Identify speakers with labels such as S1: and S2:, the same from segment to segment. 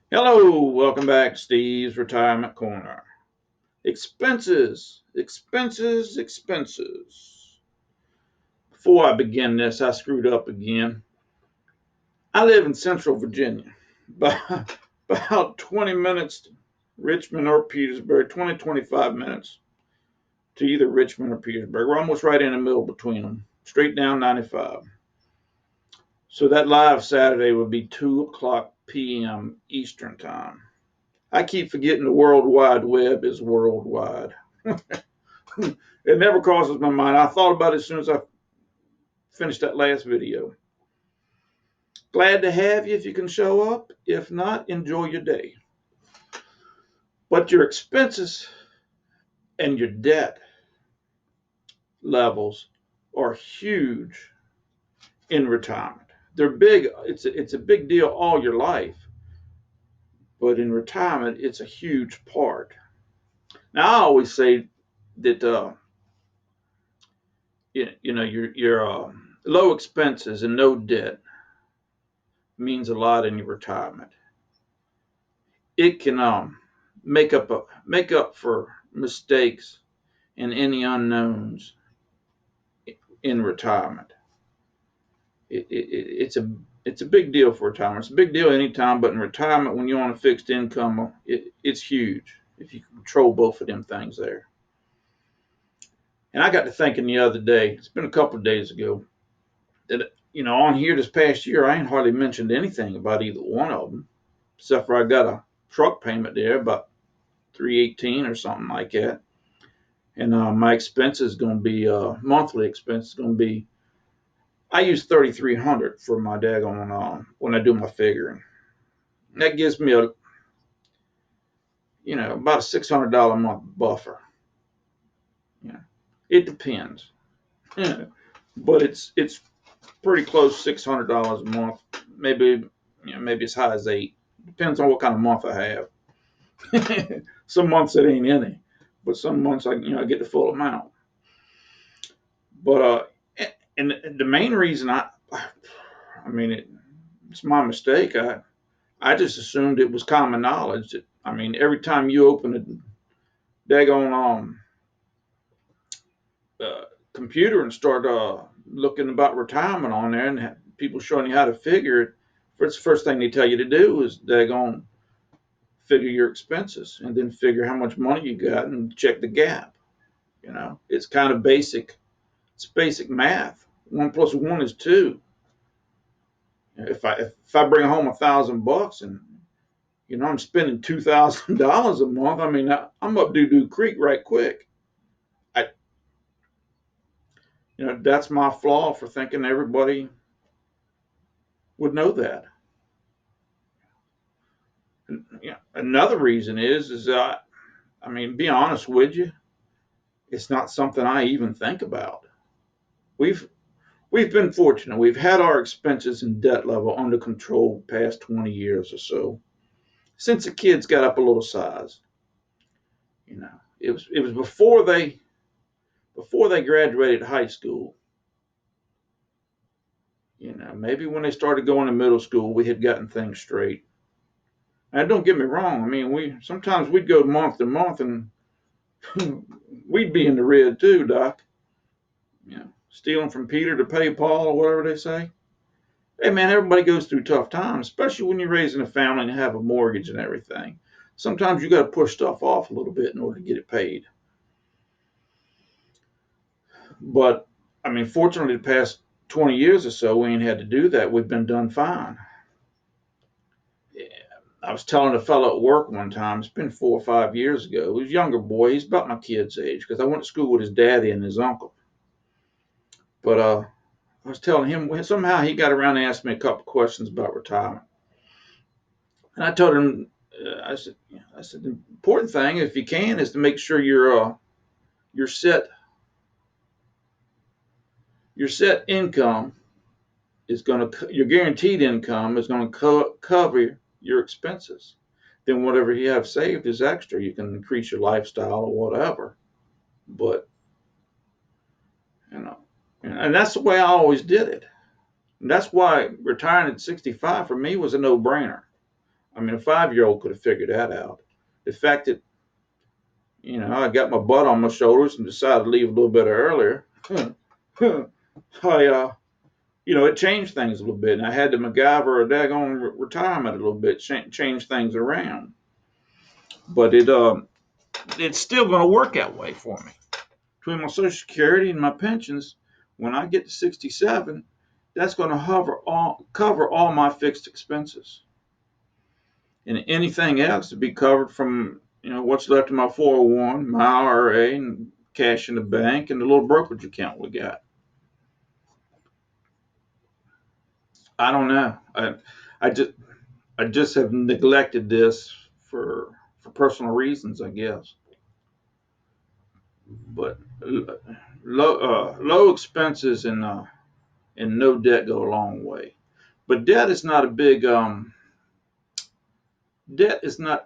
S1: Hello, welcome back to Steve's Retirement Corner. Expenses, expenses, expenses. Before I begin this, I screwed up again. I live in Central Virginia, about 20 minutes to Richmond or Petersburg, 25 minutes to either Richmond or Petersburg. We're almost right in the middle between them, straight down 95. So that live Saturday would be 2 o'clock p.m. Eastern Time. I keep forgetting the World Wide Web is worldwide. It never crosses my mind. I thought about it as soon as I finished that last video. Glad to have you if you can show up. If not, enjoy your day. But your expenses and your debt levels are huge in retirement. They're big. It's a big deal all your life, but in retirement, it's a huge part. Now, I always say that your low expenses and no debt means a lot in your retirement. It can make up for mistakes and any unknowns in retirement. It's a big deal for retirement. It's a big deal anytime, but in retirement, when you're on a fixed income, it's huge if you control both of them things there. And I got to thinking the other day. It's been a couple of days ago that on here this past year, I ain't hardly mentioned anything about either one of them, except for I got a truck payment there about 318 or something like that. And my expense is going to be monthly expense is going to be. I use 3,300 for my daggone when I do my figuring. That gives me about a $600 a month buffer. Yeah, it depends, but it's pretty close $600 a month. Maybe as high as eight. Depends on what kind of month I have. Some months it ain't any, but some months I get the full amount. But and the main reason I mean it's my mistake. I just assumed it was common knowledge that every time you open a daggone computer and start looking about retirement on there and people showing you how to figure it, it's the first thing they tell you to do is daggone figure your expenses and then figure how much money you got and check the gap. It's kind of basic. It's basic math. 1 plus 1 is 2. If I bring home $1,000 and I'm spending $2,000 a month, I'm up doo-doo creek right quick. I that's my flaw for thinking everybody would know that. And, another reason is be honest with you, it's not something I even think about. We've we've been fortunate. We've had our expenses and debt level under control the past 20 years or so since the kids got up a little size. It was before they graduated high school. Maybe when they started going to middle school, we had gotten things straight. And don't get me wrong. We sometimes we'd go month to month and we'd be in the red too, Doc. Stealing from Peter to pay Paul or whatever they say. Hey man, everybody goes through tough times, especially when you're raising a family and have a mortgage and everything. Sometimes you got to push stuff off a little bit in order to get it paid. But fortunately, the past 20 years or so, we ain't had to do that. We've been done fine. I was telling a fellow at work one time, it's been 4 or 5 years ago. He was a younger boy. He's about my kid's age because I went to school with his daddy and his uncle. But I was telling him somehow he got around to asking me a couple questions about retirement. And I told him, I said, the important thing, if you can, is to make sure your set your set income is going to your guaranteed income is going to cover your expenses. Then whatever you have saved is extra. You can increase your lifestyle or whatever. But you know, and that's the way I always did it. And that's why retiring at 65 for me was a no-brainer. I mean, a 5-year-old could have figured that out. The fact that, I got my butt on my shoulders and decided to leave a little bit earlier, it changed things a little bit. And I had to MacGyver a daggone retirement a little bit, change things around. But it's still going to work that way for me. Between my Social Security and my pensions, when I get to 67, that's going to cover all my fixed expenses. And anything else to be covered from, what's left of my 401, my IRA, and cash in the bank, and the little brokerage account we got. I don't know. I just have neglected this for personal reasons, I guess. But low expenses and no debt go a long way. But debt is not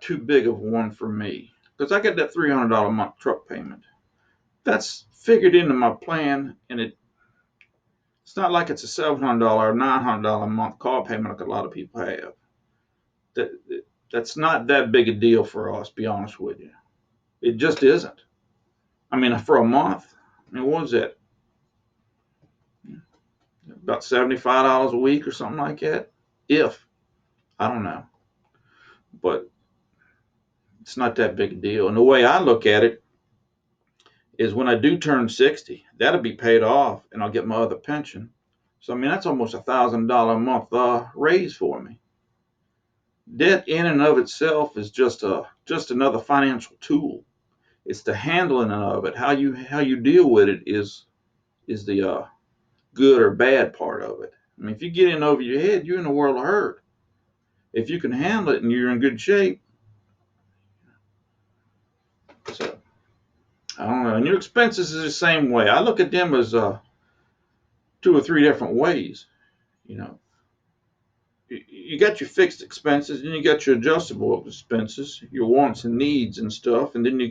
S1: too big of one for me because I got that $300 a month truck payment. That's figured into my plan, and it's not like it's a $700 or $900 a month car payment like a lot of people have. That that's not that big a deal for us, to be honest with you. It just isn't. I mean, for a month, what was that? About $75 a week or something like that. If I don't know, but it's not that big a deal. And the way I look at it is when I do turn 60, that'll be paid off, and I'll get my other pension. So I mean, that's almost $1,000 a month raise for me. Debt in and of itself is just another financial tool. It's the handling of it. How you deal with it is the good or bad part of it. I mean, if you get in over your head, you're in a world of hurt. If you can handle it and you're in good shape, so I don't know. And your expenses is the same way. I look at them as 2 or 3 different ways. You know, you got your fixed expenses, and you got your adjustable expenses, your wants and needs and stuff, and then you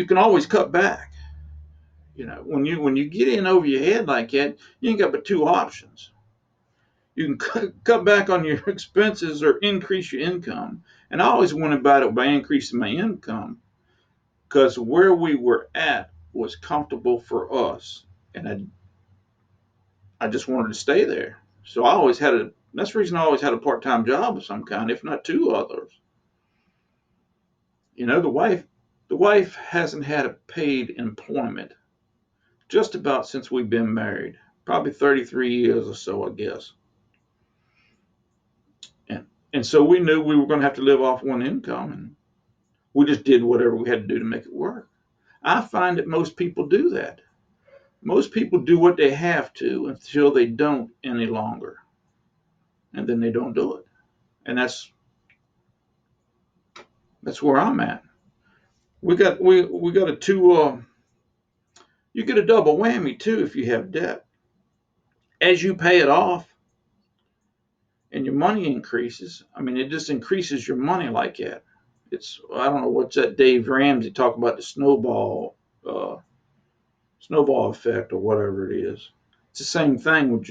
S1: can always cut back. When you get in over your head like that, you ain't got but 2 options. You can cut back on your expenses or increase your income. And I always went about it by increasing my income because where we were at was comfortable for us, and I just wanted to stay there. So that's the reason I always had a part-time job of some kind, if not 2 others. The wife hasn't had a paid employment just about since we've been married, probably 33 years or so, I guess. And so we knew we were going to have to live off one income, and we just did whatever we had to do to make it work. I find that most people do that. Most people do what they have to until they don't any longer, and then they don't do it. And that's where I'm at. We got a two. You get a double whammy too if you have debt. As you pay it off and your money increases, I mean, it just increases your money like that. I don't know what's that Dave Ramsey talk about the snowball effect or whatever it is. It's the same thing with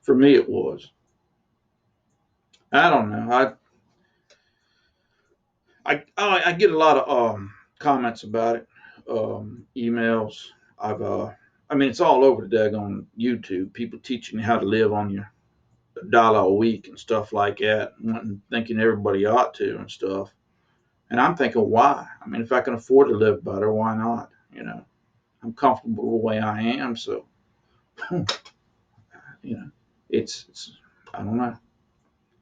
S1: for me it was. I don't know. I get a lot of comments about it, emails. I mean, it's all over the daggone YouTube. People teaching you how to live on your dollar a week and stuff like that, and thinking everybody ought to and stuff. And I'm thinking, why? I mean, if I can afford to live better, why not? I'm comfortable the way I am, so you know, it's I don't know.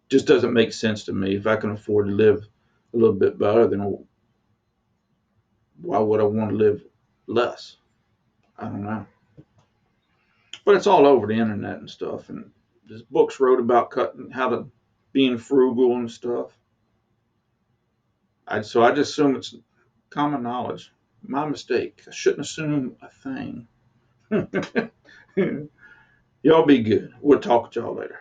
S1: Just doesn't make sense to me. If I can afford to live a little bit better, then why would I want to live less? I don't know. But it's all over the internet and stuff, and there's books wrote about cutting how to being frugal and stuff. So I just assume it's common knowledge. My mistake. I shouldn't assume a thing. Y'all be good. We'll talk to y'all later.